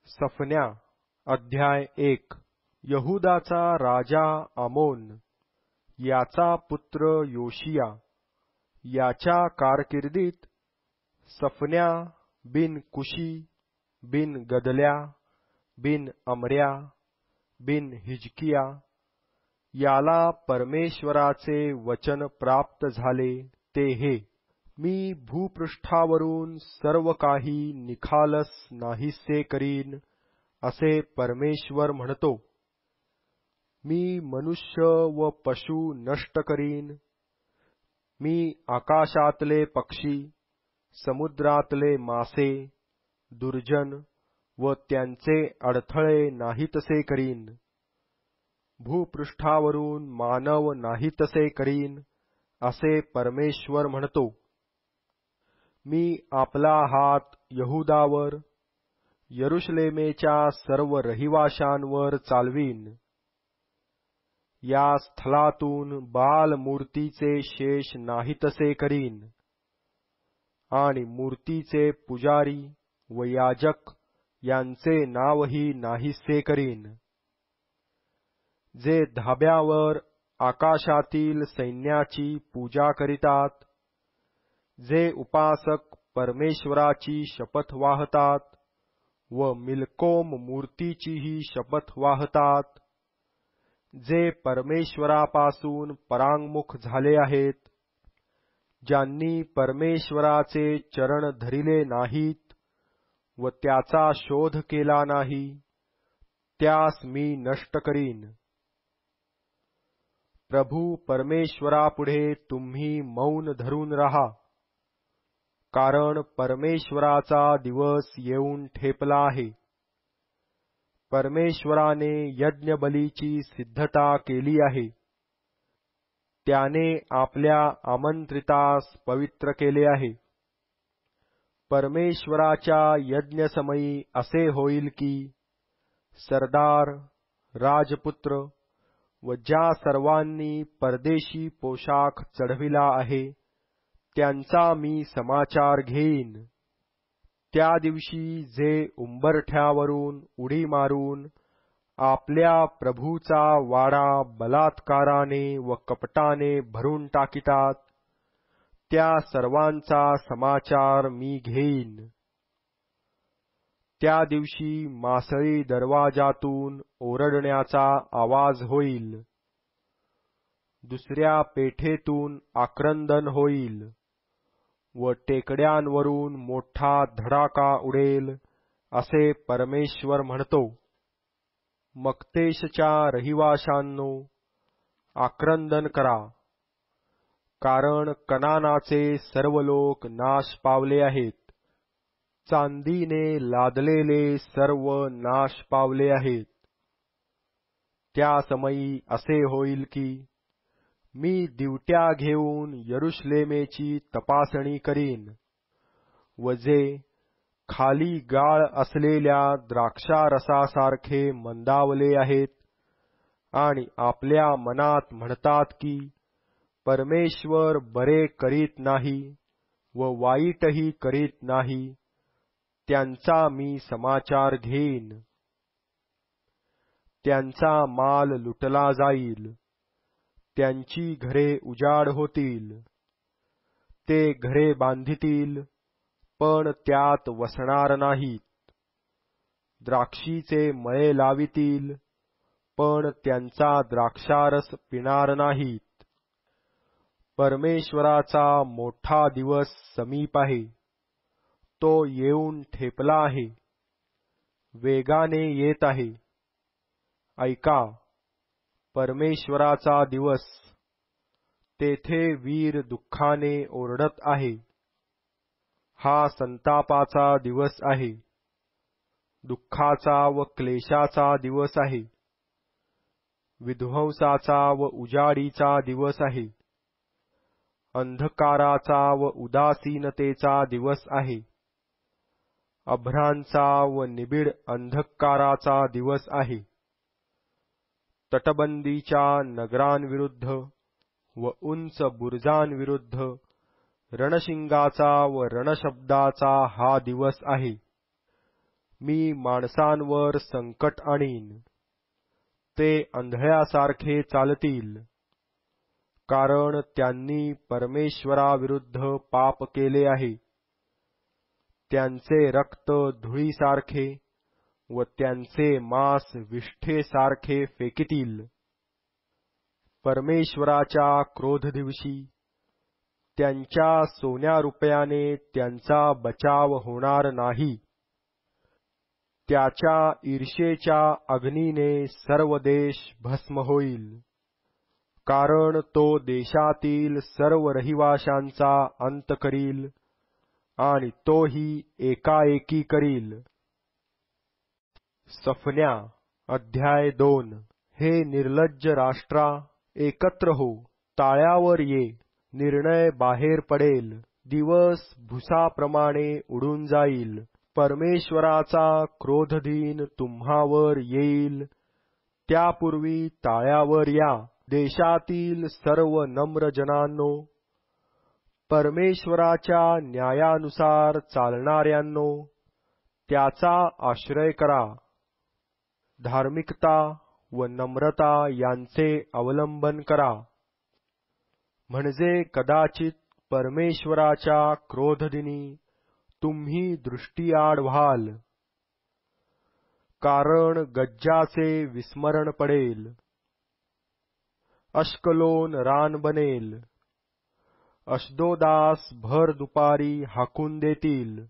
सफन्या अध्याय 1। यहूदाचा राजा आमोन याचा पुत्र योशिया याच्या कारकिर्दीत सफन्या बिन कुशी बिन गदल्या बिन अमर्या बिन हिजकिया याला परमेश्वराचे वचन प्राप्त झाले ते हे, मी भूपृष्ठावरून सर्व काही निखालस नाहीसे करीन, असे परमेश्वर म्हणतो। मी मनुष्य व पशु नष्ट करीन, मी आकाशातले पक्षी, समुद्रातले मासे, दुर्जन व त्यांचे अडथळे नाहीतसे करीन, भूपृष्ठावरून मानव नाहीतसे करीन, असे परमेश्वर म्हणतो। मी आपला हात यहूदावर, यरुशलेमेच्या सर्व रहिवाशांवर चालवीन। या स्थलातून बाल मूर्तीचे शेष नाहीतसे करीन आणि मूर्तीचे पुजारी व याजक यांचे नावही नाहीसे करीन। जे धाब्यावर आकाशातील सैन्याची पूजा करीतात, जे उपासक परमेश्वराची शपथ वाहतात व मिल्कोम मूर्तीचीही शपथ वाहतात, जे परमेश्वरापासून परांगमुख झाले आहेत, ज्यांनी परमेश्वराचे चरण धरिले नाहीत व त्याचा शोध केला नाही, त्यास मी नष्ट करीन। प्रभू परमेश्वरापुढे तुम्ही मौन धरून राहा, कारण परमेश्वराचा दिवस येऊन ठेपला आहे। परमेश्वराने यज्ञबलीची सिद्धता केली आहे, त्याने आपल्या आमंत्रितास पवित्र केले आहे। परमेश्वराच्या यज्ञसमयी असे होईल की सरदार, राजपुत्र व ज्या सर्वांनी परदेशी पोशाख चढविला आहे, त्यांचा मी समाचार घेईन। त्या दिवशी जे उंबरठ्यावरून उडी मारून आपल्या प्रभूचा वाडा बलात्काराने व कपटाने भरून टाकितात, त्या सर्वांचा समाचार मी घेईन। त्या दिवशी मासळी दरवाजातून ओरडण्याचा आवाज होईल, दुसऱ्या पेठेतून आक्रंदन होईल व टेकड्यांवरून मोठा धडाका उडेल, असे परमेश्वर म्हणतो। मक्तेशच्या रहिवाशांनो, आक्रंदन करा, कारण कनानाचे सर्व लोक नाश पावले आहेत। चांदीने लादलेले सर्व नाश पावले आहेत। त्या समयी असे होईल की मी दिवट्या घेऊन यरुशलेमेची तपासणी करीन व जे खाली गाळ असलेल्या द्राक्षारसासारखे मंदावले आहेत आणि आपल्या मनात म्हणतात की परमेश्वर बरे करीत नाही व वाईटही करीत नाही, त्यांचा मी समाचार घेईन। त्यांचा माल लुटला जाईल, त्यांची घरे उजाड होतील। ते घरे बांधितील, पण त्यात वसणार नाहीत। द्राक्षीचे मळे लावितील, पण त्यांचा द्राक्षारस पिणार नाहीत। परमेश्वराचा मोठा दिवस समीप आहे, तो येऊन ठेपला आहे, वेगाने येत आहे। ऐका, परमेश्वराचा दिवस, तेथे वीर दुःखाने ओरडत आहे। हा संतापाचा दिवस आहे, दुःखाचा व क्लेशाचा दिवस आहे, विध्वंसाचा व उजाडीचा दिवस आहे, अंधकाराचा व उदासीनतेचा दिवस आहे, अभ्रांचा व निबिड अंधकाराचा दिवस आहे। तटबंदीच्या नगरांविरुद्ध व उंच बुरुजांविरुद्ध रणशिंगाचा व रणशब्दाचा हा दिवस आहे। मी माणसांवर संकट आणीन, ते अंधळ्यासारखे चालतील, कारण त्यांनी परमेश्वराविरुद्ध पाप केले आहे. त्यांचे रक्त धुळीसारखे व त्यांचे मांस विष्ठेसारखे फेकितील. परमेश्वराच्या क्रोधदिवशी त्यांच्या सोन्या रुपयाने त्यांचा बचाव होणार नाही. त्याच्या ईर्ष्येच्या अग्नीने सर्व देश भस्म होईल, कारण तो देशातील सर्व रहिवाशांचा अंत करील आणि तोही एकाएकी करील. सफन्या अध्याय 2. हे निर्लज्ज राष्ट्रा, एकत्र हो, ताळ्यावर ये. निर्णय बाहेर पडेल, दिवस भुसाप्रमाणे उडून जाईल. परमेश्वराचा क्रोधदिन तुम्हावर येईल. त्यापूर्वी ताळ्यावर या, देशातील सर्व नम्र जनांनो. परमेश्वराच्या न्यायानुसार चालणाऱ्यांनो, त्याचा आश्रय करा. धार्मिकता व नम्रता यांचे अवलंबन करा, म्हणजे कदाचित परमेश्वराच्या क्रोधदिनी तुम्ही दृष्टीआड व्हाल. कारण गज्जाचे विस्मरण पडेल. अश्कलोन रान बनेल. अश्दोदास भर दुपारी हाकून देतील.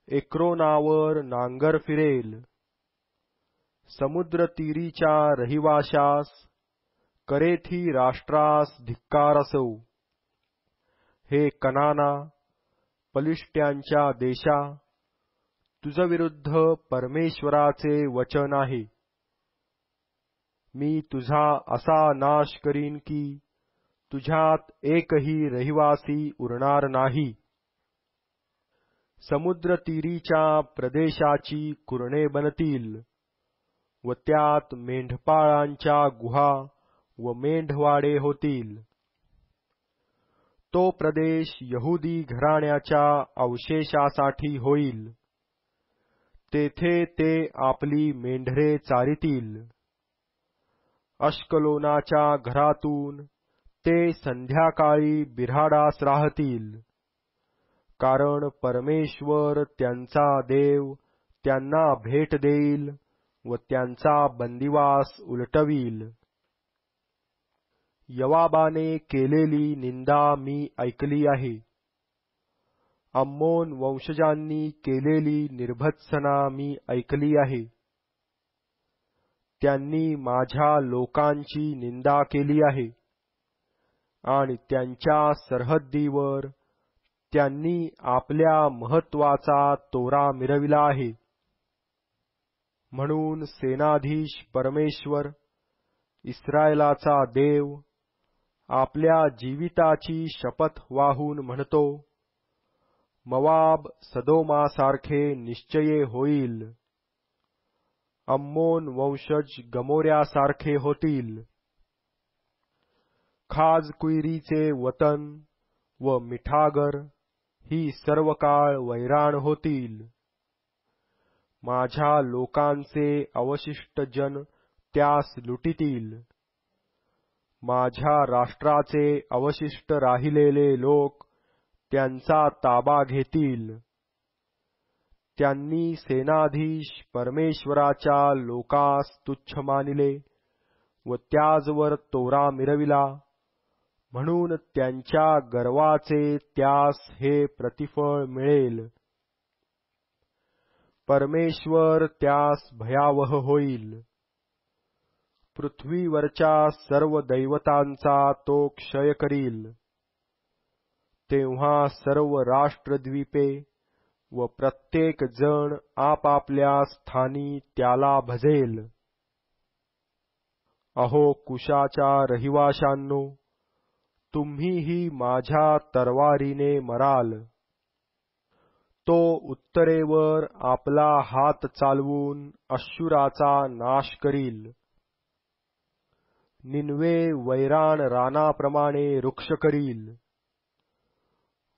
एक्रोनावर नांगर फिरेल. समुद्रतीरीच्या रहिवाशास, करेथी राष्ट्रास धिक्कार असो. हे कनाना, पलिष्ट्यांच्या देशा, तुझविरुद्ध परमेश्वराचे वचन आहे. मी तुझा असा नाश करीन की तुझ्यात एकही रहिवासी उरणार नाही. समुद्रतीरीच्या प्रदेशाची कुरणे बनतील व त्यात मेंढपाळांच्या गुहा व मेंढवाडे होतील. तो प्रदेश यहुदी घराण्याच्या अवशेषासाठी होईल. तेथे ते आपली मेंढरे चारितील. अश्कलोनाच्या घरातून ते संध्याकाळी बिऱ्हाडास राहतील, कारण परमेश्वर त्यांचा देव त्यांना भेट देईल व त्यांचा बंदिवास उलटवील. यवाबाने केलेली निंदा मी ऐकली आहे. अम्मोन वंशजांनी केलेली निर्भत्सना मी ऐकली आहे. त्यांनी माझ्या लोकांची निंदा केली आहे आणि त्यांच्या सरहद्दीवर त्यांनी आपल्या महत्वाचा तोरा मिरविला आहे. म्हणून सेनाधीश परमेश्वर, इस्रायलाचा देव, आपल्या जीविताची शपथ वाहून म्हणतो, मोवाब सदोमासारखे निश्चये होईल. अम्मोन वंशज गमोऱ्यासारखे होतील. खाजकुयरीचे वतन व मिठागर ही सर्व काळ वैराण होतील. माझ्या लोकांचे अवशिष्ट जन त्यास लुटितील. माझ्या राष्ट्राचे अवशिष्ट राहिलेले लोक त्यांचा ताबा घेतील. त्यांनी सेनाधीश परमेश्वराच्या लोकास तुच्छ मानिले व त्याजवर तोरा मिरविला, म्हणून त्यांच्या गर्वाचे त्यास हे प्रतिफळ मिळेल. परमेश्वर त्यास भयावह होईल. पृथ्वीवरच्या सर्व दैवतांचा तो क्षय करील. तेव्हा सर्व राष्ट्रद्वीपे व प्रत्येक जण आपापल्या स्थानी त्याला भजेल. अहो कुशाच्या रहिवाशांनो, तुम्हीही माझ्या तरवारीने मराल. तो उत्तरेवर आपला हात चालवून अश्शूराचा नाश करील. निनवे वैराण रानाप्रमाणे वृक्ष करील.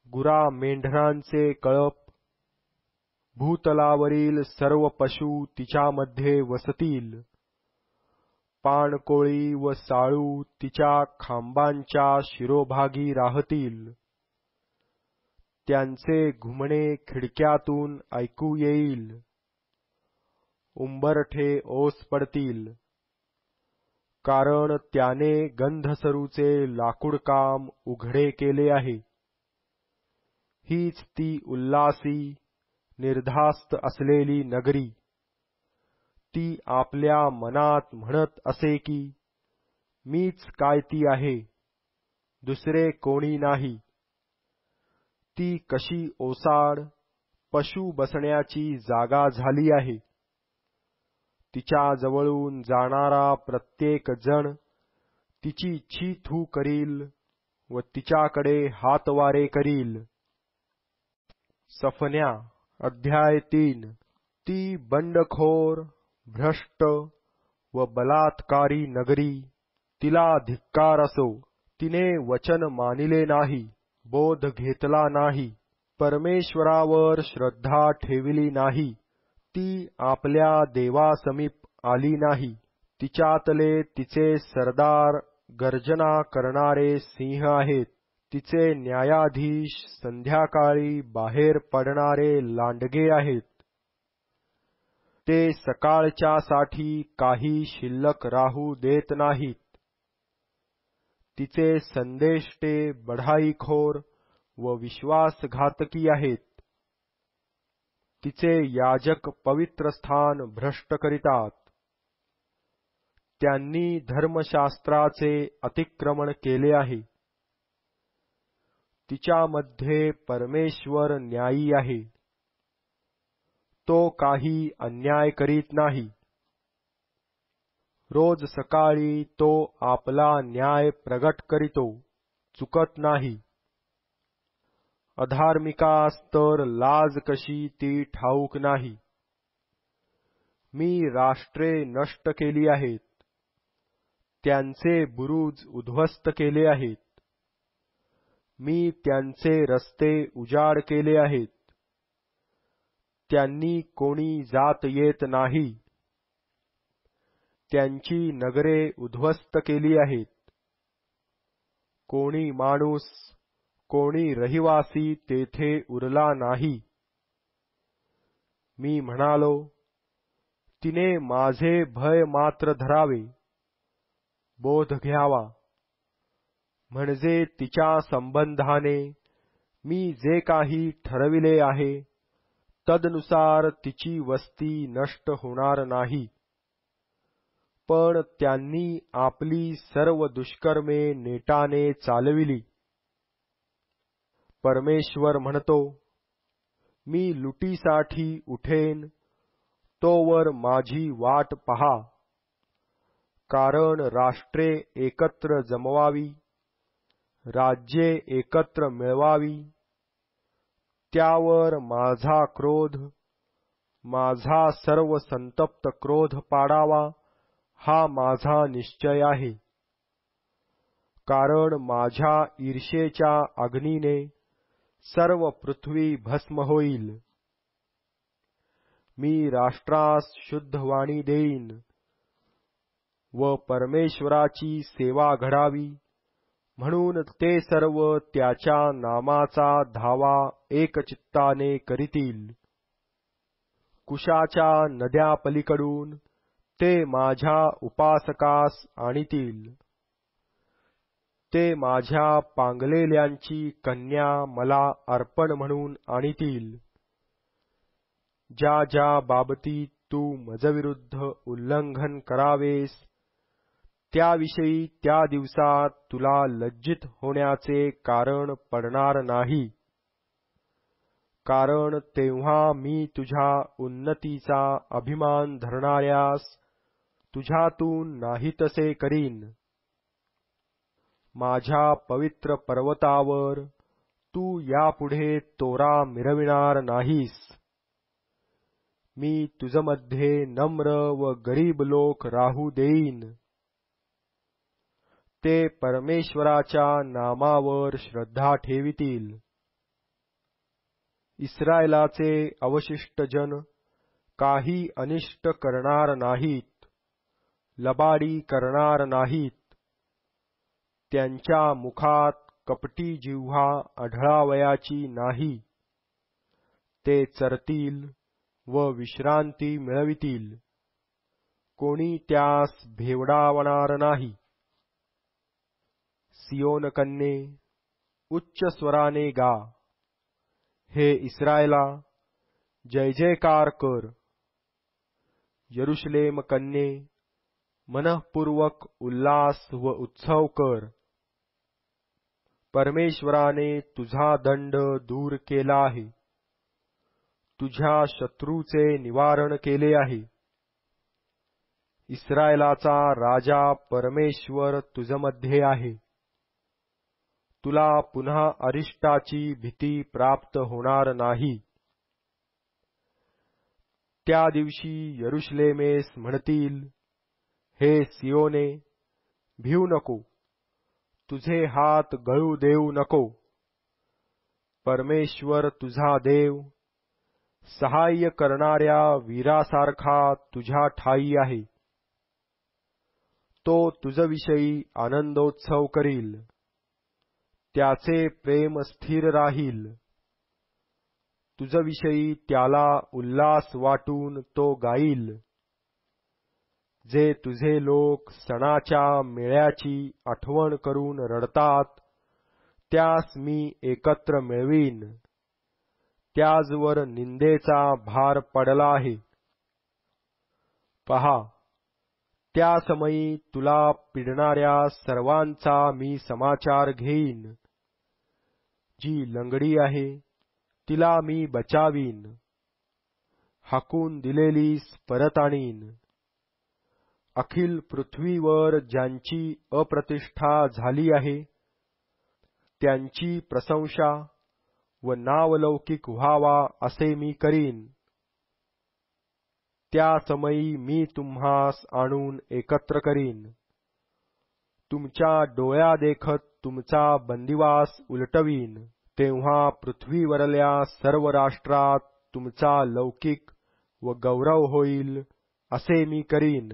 गुरा मेंढरांचे कळप, भूतलावरील सर्व पशु तिच्यामध्ये वसतील. पाणकोळी व साळू तिच्या खांबांच्या शिरोभागी राहतील. त्यांचे घुमणे खिडक्यातून ऐकू येईल. उंबरठे ओस पडतील, कारण त्याने गंधसरूचे लाकूडकाम उघडे केले आहे. हीच ती उल्हासी निर्धास्त असलेली नगरी. ती आपल्या मनात म्हणत असे की मीच काय ती आहे, दुसरे कोणी नाही. ती कशी ओसाड पशु बसण्याची जागा झाली आहे. तिच्या जवळून जाणारा प्रत्येक जण तिची छी थू करील व तिच्याकडे हातवारे करील. सफन्या अध्याय 3. ती बंडखोर, भ्रष्ट व बलात्कारी नगरी, तिला धिक्कार असो. तिने वचन मानिले नाही, बोध घेतला नाही, परमेश्वरावर श्रद्धा ठेविली नाही. ती आपल्या देवासमीप आली नाही. तिच्यातले तिचे सरदार गर्जना करणारे सिंह आहेत. तिचे न्यायाधीश संध्याकाळी बाहेर पडणारे लांडगे आहेत. ते सकाळच्यासाठी काही शिल्लक राहू देत नाहीत. तिचे संदेष्टे बढाईखोर व विश्वासघातकी आहेत. तिचे याजक पवित्र स्थान भ्रष्ट करीतात. त्यांनी धर्मशास्त्राचे अतिक्रमण केले आहे. तिच्यामध्ये परमेश्वर न्यायी आहे. तो काही अन्याय करीत नाही. रोज सकाळी तो आपला न्याय प्रगट करीतो, चुकत नाही. अधार्मिकास तर लाज कशी ती ठाऊक नाही. मी राष्ट्रे नष्ट केली आहेत. त्यांचे बुरुज उद्ध्वस्त केले आहेत. मी त्यांचे रस्ते उजाड केले आहेत. त्यांनी कोणी जात येत नाही. त्यांची नगरे उद्ध्वस्त केली आहेत. कोणी माणूस, कोणी रहिवासी तेथे उरला नाही. मी म्हणालो, तिने माझे भय मात्र धरावे, बोध घ्यावा. म्हणजे तिच्या संबंधाने मी जे काही ठरविले आहे, तदनुसार तिची वस्ती नष्ट होणार नाही. पण त्यांनी आपली सर्व दुष्कर्मे नेटाने चालविली. परमेश्वर म्हणतो, मी लुटीसाठी उठेन, तोवर माझी वाट पहा. कारण राष्ट्रे एकत्र जमवावी, राज्ये एकत्र मिळवावी. त्यावर माझा क्रोध, माझा सर्व संतप्त क्रोध पाडावा, हा माझा निश्चय आहे. कारण माझ्या ईर्षेच्या अग्नीने सर्व पृथ्वी भस्म होईल. मी राष्ट्रास शुद्ध वाणी देईन व परमेश्वराची सेवा घडावी, म्हणून ते सर्व त्याच्या नामाचा धावा एकचित्ताने करीतील. कुशाच्या नद्यापलीकडून ते माझ्या उपासकास आणीतील. ते माझ्या पांगलेल्यांची कन्या मला अर्पण म्हणून आणीतील. ज्या ज्या बाबतीत तू मजविरुद्ध उल्लंघन करावेस, त्याविषयी त्या दिवसात तुला लज्जित होण्याचे कारण पडणार नाही. कारण तेव्हा मी तुझ्या उन्नतीचा अभिमान धरणाऱ्यास तुझ्यातून नाहीतसे करीन. माझ्या पवित्र पर्वतावर तू यापुढे तोरा मिरविणार नाहीस. मी तुझमध्ये नम्र व गरीब लोक राहू देईन. ते परमेश्वराच्या नामावर श्रद्धा ठेवितील. इस्रायलाचे अवशिष्ट जन काही अनिष्ट करणार नाहीत, लबाडी करणार नाहीत. त्यांच्या मुखात कपटी जिव्हा आढळावयाची नाही. ते चरतील व विश्रांती मिळवितील. कोणी त्यास भेवडावणार नाही. सियोन कन्ये, उच्च स्वराने गा. हे इस्रायला, जय जयकार कर. यरुशलेम कन्ये, मनःपूर्वक उल्हास व उत्सव कर. परमेश्वराने तुझा दंड दूर केला आहे. तुझ्या शत्रूचे निवारण केले आहे. इस्रायलाचा राजा परमेश्वर तुझमध्ये आहे. तुला पुन्हा अरिष्टाची भीती प्राप्त होणार नाही. त्या दिवशी यरुशलेमेस म्हणतील, हे सियोने, भिवू नको, तुझे हात गळू देऊ नको. परमेश्वर तुझा देव सहाय्य करणाऱ्या वीरासारखा तुझ्या ठायी आहे. तो तुझविषयी आनंदोत्सव करील. त्याचे प्रेम स्थिर राहील. तुझविषयी त्याला उल्हास वाटून तो गाईल. जे तुझे लोक सणाच्या मेळ्याची आठवण करून रडतात, त्यास मी एकत्र मिळवीन. त्याजवर निंदेचा भार पडला आहे. पहा, त्या समयी तुला पिडणाऱ्या सर्वांचा मी समाचार घेईन. जी लंगडी आहे तिला मी बचावीन. हाकून दिलेलीस परत आणीन. अखिल पृथ्वीवर ज्यांची अप्रतिष्ठा झाली आहे, त्यांची प्रशंसा व नावलौकिक व्हावा असे मी करीन. त्या समयी मी तुम्हास आणून एकत्र करीन. तुमच्या डोळ्यादेखत तुमचा बंदिवास उलटवीन. तेव्हा पृथ्वीवरल्या सर्व राष्ट्रात तुमचा लौकिक व गौरव होईल, असे मी करीन.